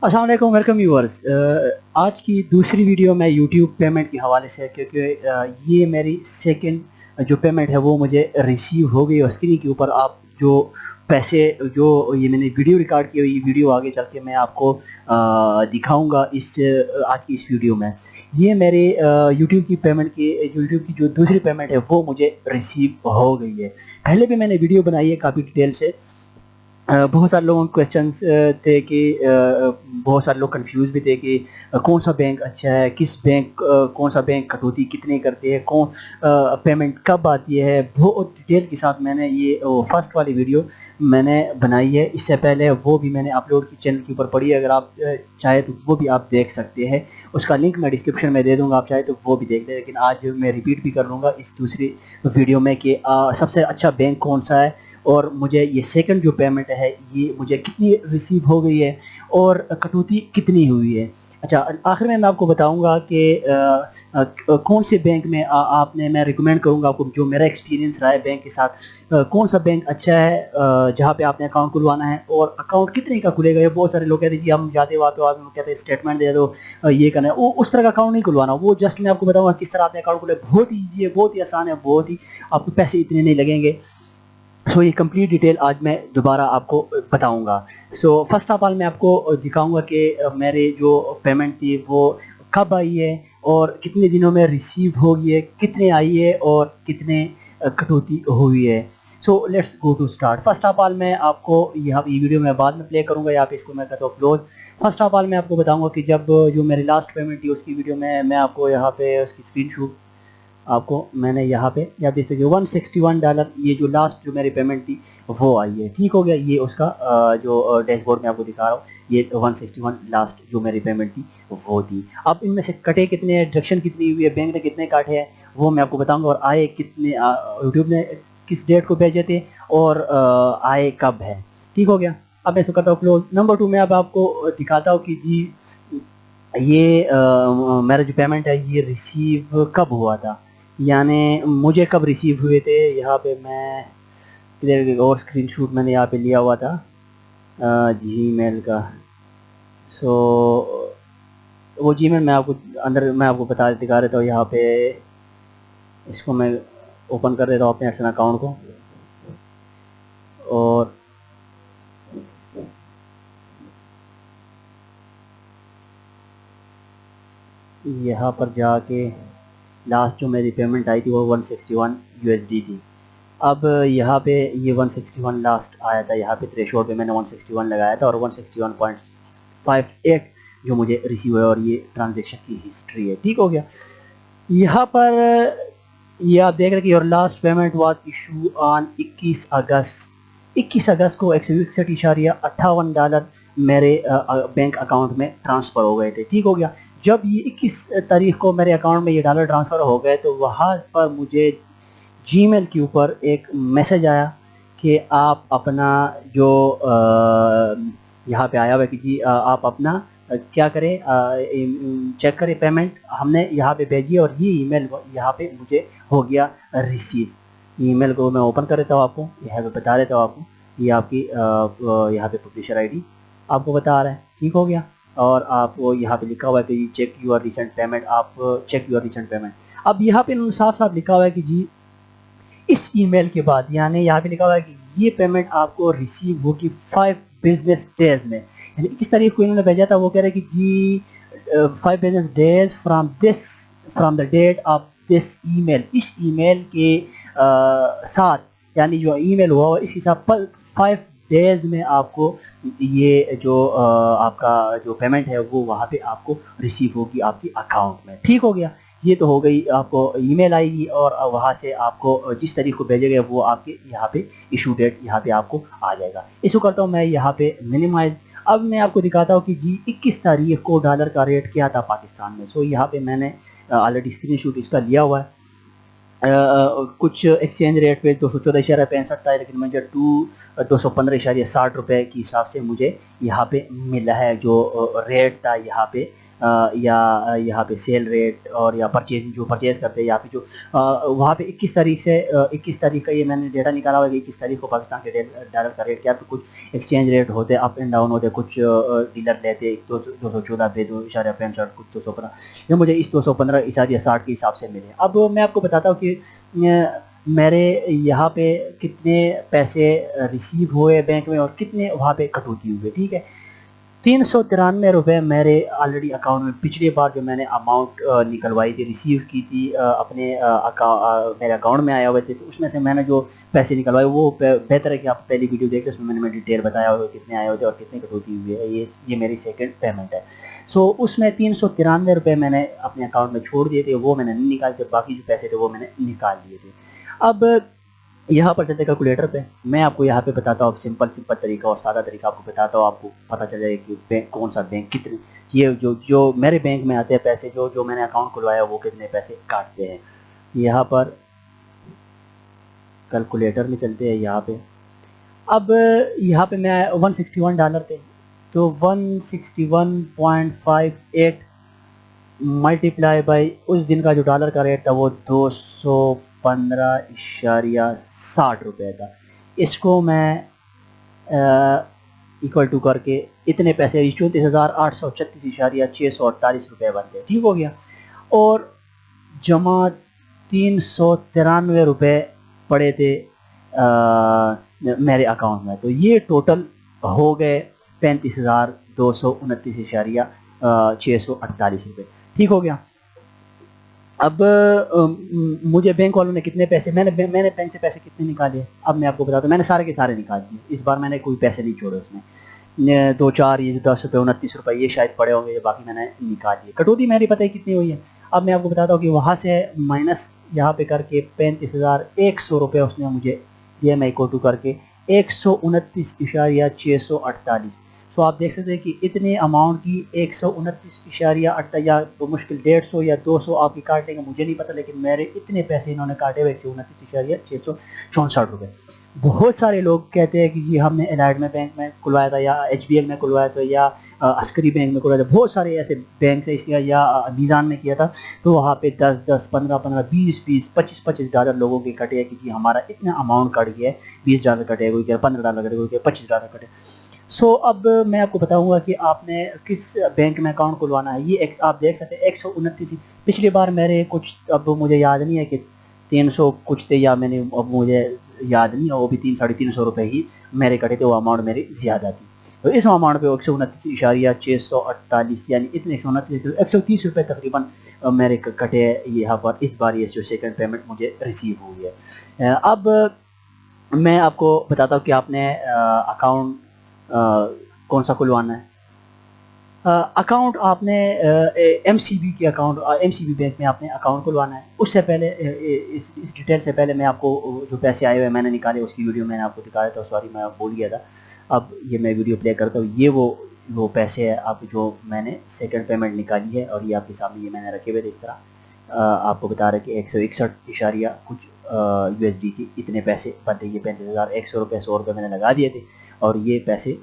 अस्सलाम वालेकुम, welcome viewers. आज की दूसरी वीडियो मैं यूट्यूब पेमेंट के हवाले से, क्योंकि ये मेरी सेकंड जो पेमेंट है वो मुझे रिसीव हो गई और स्क्रीन के ऊपर आप जो पैसे जो ये मैंने वीडियो रिकॉर्ड की हुई वीडियो आगे चल के मैं आपको दिखाऊंगा आज की इस वीडियो में। ये मेरे यूट्यूब की पेमेंट की यूट्यूब की जो दूसरी पेमेंट है वो मुझे रिसीव हो गई है। पहले भी मैंने वीडियो बनाई है काफ़ी डिटेल से। बहुत सारे लोगों के क्वेश्चंस थे कि बहुत सारे लोग कंफ्यूज भी थे कि कौन सा बैंक अच्छा है, किस बैंक कौन सा बैंक कटौती कितने करते हैं, कौन पेमेंट कब आती है। बहुत डिटेल के साथ मैंने ये फर्स्ट वाली वीडियो मैंने बनाई है। इससे पहले वो भी मैंने अपलोड की चैनल के ऊपर पड़ी है, अगर आप चाहे तो वो भी आप देख सकते हैं। उसका लिंक मैं डिस्क्रिप्शन में दे दूंगा, आप चाहे तो वो भी देख लें। लेकिन आज मैं रिपीट भी कर लूँगा इस दूसरी वीडियो में कि सबसे अच्छा बैंक कौन सा है और मुझे ये सेकंड जो पेमेंट है ये मुझे कितनी रिसीव हो गई है और कटौती कितनी हुई है। अच्छा, आखिर में मैं आपको बताऊंगा कि कौन से बैंक में आपने मैं रिकमेंड करूंगा आपको, जो मेरा एक्सपीरियंस रहा है बैंक के साथ, कौन सा बैंक अच्छा है जहां पे आपने अकाउंट खुलवाना है और अकाउंट कितने का खुलेगा। ये बहुत सारे लोग कहते हैं जी हम जाते वहाँ पे आदमी कहते हैं स्टेटमेंट दे दो, ये करना है वो, उस तरह का अकाउंट नहीं खुलवाना। वो जस्ट मैं आपको बताऊंगा किस तरह आपने अकाउंट खुले। बहुत ईजी है, बहुत ही आसान है, बहुत ही आपको पैसे इतने नहीं लगेंगे। ये कंप्लीट डिटेल आज मैं दोबारा आपको बताऊंगा। फर्स्ट ऑफ ऑल मैं आपको दिखाऊंगा कि मेरे जो पेमेंट थी वो कब आई है और कितने दिनों में रिसीव हो गई है, कितने आई है और कितने कटौती हुई है। Let's go to start. First of all मैं आपको यहाँ ये वीडियो मैं बाद में प्ले करूँगा, यहाँ पे इसको मैं करता हूँ क्लोज। फर्स्ट ऑफ ऑल मैं आपको बताऊँगा कि जब जो मेरी लास्ट पेमेंट थी उसकी वीडियो में मैं आपको यहाँ पे उसकी स्क्रीन आपको मैंने यहाँ पे या देख सकते $161 ये जो लास्ट जो मेरी पेमेंट थी वो आई है। ठीक हो गया, ये उसका जो डैशबोर्ड में आपको दिखा रहा हूँ, ये 161 लास्ट जो मेरी पेमेंट थी वो थी। अब इनमें से कटे कितने, डिडक्शन कितनी हुई है, बैंक ने कितने काटे हैं वो मैं आपको बताऊंगा, और आए कितने यूट्यूब ने किस डेट को भेजे थे और आए कब है। ठीक हो गया, अब मैं इसको करता हूँ क्लोज। नंबर 2 में अब आपको दिखाता हूँ कि जी ये मेरा जो पेमेंट है ये रिसीव कब हुआ था, यानी मुझे कब रिसीव हुए थे। यहाँ पे मैं इधर और स्क्रीनशॉट मैंने यहाँ पे लिया हुआ था जीमेल का। वो जीमेल मैं आपको अंदर मैं आपको दिखा देता हूँ। यहाँ पे इसको मैं ओपन कर देता हूँ अपने एक्शन अकाउंट को, और यहाँ पर जाके लास्ट जो मेरी पेमेंट आई थी वो 161 USD थी। अब यहाँ पे ये 161 लास्ट आया था, यहाँ पे थ्रेशोल्ड पे मैंने 161 लगाया था और 161.58 जो मुझे रिसीव हुआ, और ये ट्रांजैक्शन की हिस्ट्री है। ठीक हो गया, यहाँ पर ये आप देख रहे हैं कि your last payment was issue on 21 अगस्त को $161.58 मेरे बैंक अकाउंट में ट्रांसफ़र हो गए थे। ठीक हो गया, जब ये 21 तारीख को मेरे अकाउंट में ये डॉलर ट्रांसफ़र हो गए तो वहाँ पर मुझे जीमेल के ऊपर एक मैसेज आया कि आप अपना जो यहाँ पे आया हुआ है कि जी आप अपना क्या करें, चेक करें पेमेंट हमने यहाँ पे भेजी है, और ये ईमेल यहाँ पे मुझे हो गया रिसीव। ईमेल को मैं ओपन कर देता हूँ, आपको यहाँ पे बता देता हूँ। आपको ये आपकी यहाँ पे पब्लिशर आईडी आपको बता रहा है। ठीक हो गया, और आपको यहाँ पे लिखा हुआ है कि चेक यूर रिसेंट पेमेंट, आप चेक यूर रिसेंट पेमेंट। अब यहाँ पे साफ साफ लिखा हुआ है कि जी इस ईमेल के बाद, यानी यहाँ पे लिखा हुआ है कि ये पेमेंट आपको रिसीव होगी 5 बिजनेस डेज में। यानी 21 तारीख को इन्होंने भेजा था, वो कह रहे हैं कि जी 5 business days from the date of this email. इस ईमेल के साथ, यानी जो ईमेल हुआ इस हिसाब पर 5 डेज में आपको ये जो आपका जो पेमेंट है वो वहाँ पे आपको रिसीव होगी आपकी अकाउंट में। ठीक हो गया, ये तो हो गई, आपको ईमेल आएगी और वहाँ से आपको जिस तारीख को भेजे गए वो आपके यहाँ पे इशू डेट यहाँ पे आपको आ जाएगा। इसको करता हूँ मैं यहाँ पे मिनिमाइज। अब मैं आपको दिखाता हूँ कि जी 21 तारीख को डॉलर का रेट क्या था पाकिस्तान में। यहाँ पे मैंने ऑलरेडी स्क्रीनशॉट इसका लिया हुआ है। कुछ एक्सचेंज रेट पे 214.65 था, लेकिन मुझे 215.60 रुपये के हिसाब से मुझे यहाँ पे मिला है जो रेट था यहाँ पे یا یہاں پہ سیل ریٹ اور یا پرچیزنگ جو پرچیز کرتے ہیں، یا پھر جو وہاں پہ 21 تاریخ کا یہ میں نے ڈیٹا نکالا ہوا ہے کہ 21 تاریخ کو پاکستان کے ڈالر کا ریٹ کیا، تو کچھ ایکسچینج ریٹ ہوتے اپ اینڈ ڈاؤن ہوتے، کچھ ڈیلر لیتے 214 پہ 2.65 کچھ 215، یہ مجھے اس 215.60 کے حساب سے ملے۔ اب میں آپ کو بتاتا ہوں کہ میرے یہاں پہ کتنے پیسے ریسیو ہوئے بینک میں اور کتنے وہاں پہ کٹوتی ہوئے، ٹھیک ہے۔ 393 روپے میرے آلریڈی اکاؤنٹ میں پچھلی بار جو میں نے اماؤنٹ نکلوائی تھی، ریسیو کی تھی، اپنے میرے اکاؤنٹ میں آیا ہوئے تھے، تو اس میں سے میں نے جو پیسے نکلوائے وہ بہتر ہے کہ آپ پہلی ویڈیو دیکھیں، اس میں نے ڈیٹیل بتایا ہوئے کتنے آئے ہوتے اور کتنے کٹوتی ہوئی ہے۔ یہ میری سیکنڈ پیمنٹ ہے۔ سو اس میں 393 روپے میں نے اپنے اکاؤنٹ میں چھوڑ دیے تھے، وہ میں نے نہیں نکالے تھے، باقی جو پیسے تھے وہ میں نے نکال دیے تھے۔ اب یہاں پر چلتے کیلکولیٹر پہ، میں آپ کو یہاں پہ بتاتا ہوں سمپل طریقہ اور سادہ طریقہ آپ کو بتاتا ہوں، آپ کو پتہ چل جائے کہ بینک کون سا بینک کتنے، یہ جو میرے بینک میں آتے ہیں پیسے، جو میں نے اکاؤنٹ کھلوایا وہ کتنے پیسے کاٹتے ہیں۔ یہاں پر کیلکولیٹر میں چلتے ہیں یہاں پہ۔ اب یہاں پہ میں $161 تھے، تو 161.58 ملٹیپلائی بائی اس دن کا جو ڈالر کا ریٹ تھا وہ 215.60 روپے تھا۔ اس کو میں ایکول ٹو کر کے اتنے پیسے 34,836.648 روپے بنتے، ٹھیک ہو گیا۔ اور جمع 393 روپے پڑے تھے میرے اکاؤنٹ میں، تو یہ ٹوٹل ہو گئے 35,229.648 روپے، ٹھیک ہو گیا۔ اب مجھے بینک والوں نے کتنے پیسے، میں نے بینک سے پیسے کتنے نکالے، اب میں آپ کو بتاتا ہوں۔ میں نے سارے کے سارے نکال دیے، اس بار میں نے کوئی پیسے نہیں چھوڑے اس میں، 2 4 یہ 10 روپے 29 روپے یہ شاید پڑے ہوں گے، باقی میں نے نکال دیے۔ کٹوتی میری پتہ ہی کتنی ہوئی ہے، اب میں آپ کو بتاتا ہوں کہ وہاں سے مائنس یہاں پہ کر کے 35,100 روپے اس نے مجھے دیا، میں ایکول ٹو کر کے 129.648۔ تو آپ دیکھ سکتے ہیں کہ اتنے اماؤنٹ کی 129.8 یا مشکل 150 یا 200 آپ کی کاٹیں گے مجھے نہیں پتہ، لیکن میرے اتنے پیسے انہوں نے کاٹے ہوئے 129.664 روپے۔ بہت سارے لوگ کہتے ہیں کہ جی ہم نے الائٹ میں بینک میں کھلوایا تھا، یا ایچ بی ایل میں کھلوایا تھا، یا عسکری بینک میں کھلوایا تھا، بہت سارے ایسے بینک ہیں، یا میزان میں کیا تھا، تو وہاں پہ 10 15 20 25 ڈالر لوگوں کے کٹے ہیں کہ جی ہمارا اتنا اماؤنٹ کٹ گیا ہے، $20 کٹے، کوئی کہ $15 کٹے، کوئی کہ $25 کٹے۔ سو اب میں آپ کو بتاؤں گا کہ آپ نے کس بینک میں اکاؤنٹ کھلوانا ہے۔ یہ آپ دیکھ سکتے ہیں 129، پچھلی بار میرے کچھ، اب مجھے یاد نہیں ہے کہ 300 کچھ تھے، یا میں نے اب مجھے یاد نہیں ہے، وہ بھی 300-350 روپے ہی میرے کٹے تھے، وہ اماؤنٹ میری زیادہ تھی، تو اس اماؤنٹ پہ 129.648 یعنی اتنے 130 روپے تقریباً میرے کٹے یہاں پر اس بار، یہ جو سیکنڈ پیمنٹ مجھے ریسیو ہوئی ہے۔ اب میں آپ کو بتاتا ہوں کہ آپ نے اکاؤنٹ کون سا کھلوانا ہے۔ اکاؤنٹ آپ نے ایم سی بی کے account, M C B bank میں آپ نے اکاؤنٹ کھلوانا ہے۔ اس سے پہلے اس ڈیٹیل سے پہلے میں آپ کو جو پیسے آئے ہوئے میں نے نکالے اس کی ویڈیو میں نے آپ کو دکھایا تھا، سوری میں بھول گیا تھا۔ اب یہ میں ویڈیو پلے کرتا ہوں، یہ وہ پیسے ہیں اب جو میں نے سیکنڈ پیمنٹ نکالی ہے، اور یہ آپ کے سامنے یہ میں نے رکھے ہوئے تھے اس طرح، آپ کو بتا رہے کہ 161 کچھ USD کی اتنے پیسے بنتے، یہ 35,100 روپے 100 روپے میں نے لگا دیے تھے، اور یہ پیسے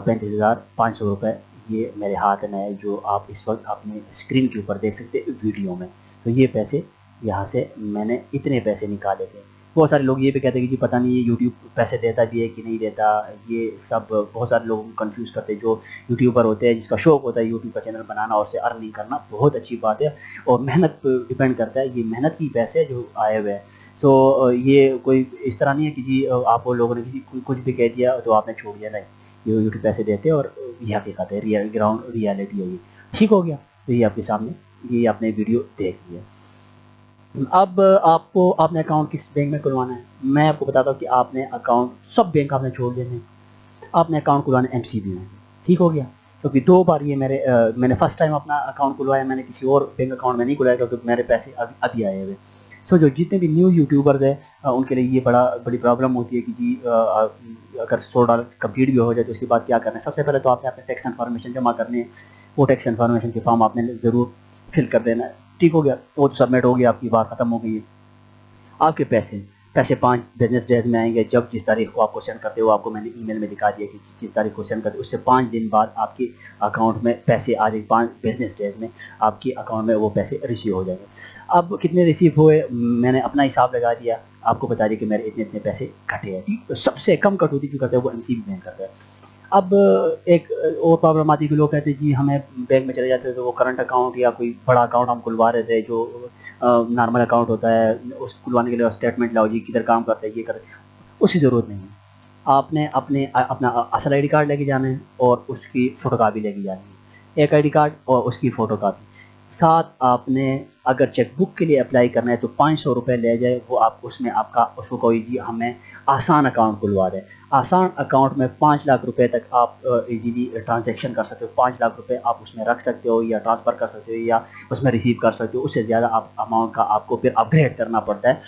35,500 روپے یہ میرے ہاتھ میں ہے، جو آپ اس وقت اپنے اسکرین کے اوپر دیکھ سکتے ہیں ویڈیو میں۔ تو یہ پیسے یہاں سے میں نے اتنے پیسے نکالے تھے۔ بہت سارے لوگ یہ بھی کہتے ہیں کہ جی پتہ نہیں یہ یوٹیوب پیسے دیتا بھی ہے کہ نہیں دیتا، یہ سب بہت سارے لوگ کنفیوز کرتے ہیں۔ جو یوٹیوبر ہوتے ہیں جس کا شوق ہوتا ہے یوٹیوب کا چینل بنانا اور اسے ارننگ کرنا، بہت اچھی بات ہے، اور محنت پہ ڈیپینڈ کرتا ہے، یہ محنت کی پیسے جو آئے ہوئے ہیں۔ سو یہ کوئی اس طرح نہیں ہے کہ جی آپ لوگوں نے کسی کچھ بھی کہہ دیا تو آپ نے چھوڑ دیا، نہیں، یہ یوٹیوب پیسے دیتے ہیں اور یہ حقیقت ہے، گراؤنڈ ریالٹی ہے یہ، ٹھیک ہو گیا۔ تو یہ آپ کے سامنے یہ آپ نے ویڈیو دیکھ لیا۔ اب آپ کو آپ نے اکاؤنٹ کس بینک میں کھلوانا ہے، میں آپ کو بتاتا ہوں کہ آپ نے اکاؤنٹ سب بینک آپ نے چھوڑ دینے ہیں، آپ نے اکاؤنٹ کھلوانا ہے ایم سی بی میں، ٹھیک ہو گیا۔ کیونکہ 2 بار یہ میں نے فرسٹ ٹائم اپنا اکاؤنٹ کھلوایا، میں نے کسی اور بینک اکاؤنٹ میں نہیں کھلوایا کیونکہ میرے پیسے ابھی آئے ہوئے۔ سو جو جتنے بھی نیو یوٹیوبرز ہیں ان کے لیے یہ بڑی پرابلم ہوتی ہے کہ جی اگر $100 کمپلیٹ بھی ہو جائے تو اس کے بعد کیا کرنا ہے۔ سب سے پہلے تو آپ نے اپنے ٹیکس انفارمیشن جمع کرنے ہیں، وہ ٹیکس انفارمیشن کے فارم آپ نے ضرور فل کر دینا ہے، ٹھیک ہو گیا، وہ سبمٹ ہو گیا، آپ کی بات ختم ہو گئی ہے، آپ کے پیسے पैसे 5 बिजनेस डेज में आएंगे। जब जिस तारीख को आपको सेंड करते हो, आपको मैंने ईमेल में दिखा दिया कि जिस तारीख को सेंड करते उससे 5 दिन बाद आपके अकाउंट में पैसे आ जाएंगे। 5 बिजनेस डेज में आपके अकाउंट में वो पैसे रिसीव हो जाएंगे। अब कितने रिसीव हुए मैंने अपना हिसाब लगा दिया, आपको बता दिया कि मेरे इतने इतने पैसे कटे हैं। ठीक, तो सबसे कम कटौती जो करते हैं वो MCB बैंक करता है। अब एक और प्रॉब्लम आती है कि लोग कहते हैं जी हमें बैंक में चले जाते हैं तो वो करंट अकाउंट या कोई बड़ा अकाउंट हम खुलवा रहे थे, जो नॉर्मल अकाउंट होता है, उस खुलवाने के लिए स्टेटमेंट लाओ जी किधर काम करते हैं ये करते, उसकी ज़रूरत नहीं है। आपने अपना असल ID कार्ड लेके जाना है और उसकी फ़ोटोकॉपी लेके जानी है, एक ID कार्ड और उसकी फ़ोटोकॉपी। साथ आपने अगर चेकबुक के लिए अप्लाई करना है तो 500 रुपये ले जाए, वो आप उसमें आपका उसको कोई जी हमें आसान अकाउंट खुलवा दें। आसान अकाउंट में 5 लाख रुपए तक आप इजीली ट्रांजैक्शन कर सकते हो। 5 लाख रुपए आप उसमें रख सकते हो या ट्रांसफ़र कर सकते हो या उसमें रिसीव कर सकते हो। उससे ज़्यादा आप अमाउंट का आपको फिर अपग्रेड करना पड़ता है,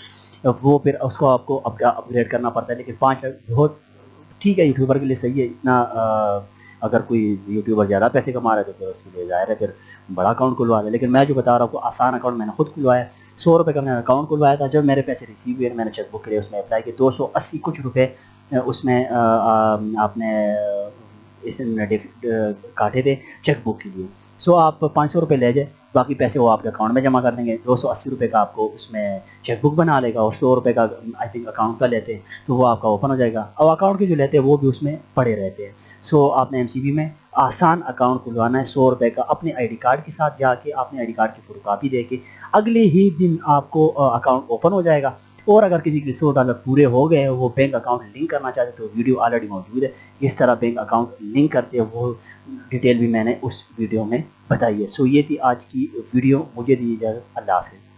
वो फिर उसको आपको अपग्रेड करना पड़ता है। लेकिन 5 लाख बहुत ठीक है, यूट्यूबर के लिए सही है इतना। अगर कोई यूट्यूबर ज़्यादा पैसे कमा रहा है तो फिर उसके लिए ज़ाहिर है फिर बड़ा अकाउंट खुलवा दे। लेकिन मैं जो बता रहा हूँ आपको आसान अकाउंट मैंने खुद खुलवाया। 100 रुपये का मैंने अकाउंट खुलवाया था। जब मेरे पैसे रिसीव हुए मैंने चेकबुक के लिए उसमें अप्लाई किया, 280 कुछ रुपये उसमें आपने इसमें काटे थे चेकबुक के लिए। सो आप 500 रुपये ले जाए, बाकी पैसे वो आपके अकाउंट में जमा कर देंगे। 280 रुपये का आपको उसमें चेकबुक बना लेगा और 100 रुपये का आई थिंक अकाउंट का लेते हैं तो वो आपका ओपन हो जाएगा। और अकाउंट के जो लेते हैं वो भी उसमें पड़े रहते हैं। सो आपने MCB में आसान अकाउंट खुलवाना है। 100 रुपये का अपने ID कार्ड के साथ जाके अपने ID कार्ड की फोटोकॉपी दे के अगले ही दिन आपको अकाउंट ओपन हो जाएगा। और अगर किसी के $100 पूरे हो गए, वो बैंक अकाउंट लिंक करना चाहते तो वीडियो ऑलरेडी मौजूद है, किस तरह बैंक अकाउंट लिंक करते हैं वो डिटेल भी मैंने उस वीडियो में बताई है। सो ये थी आज की वीडियो, मुझे दीजिए इजाज़त, अल्लाह हाफ़िज़।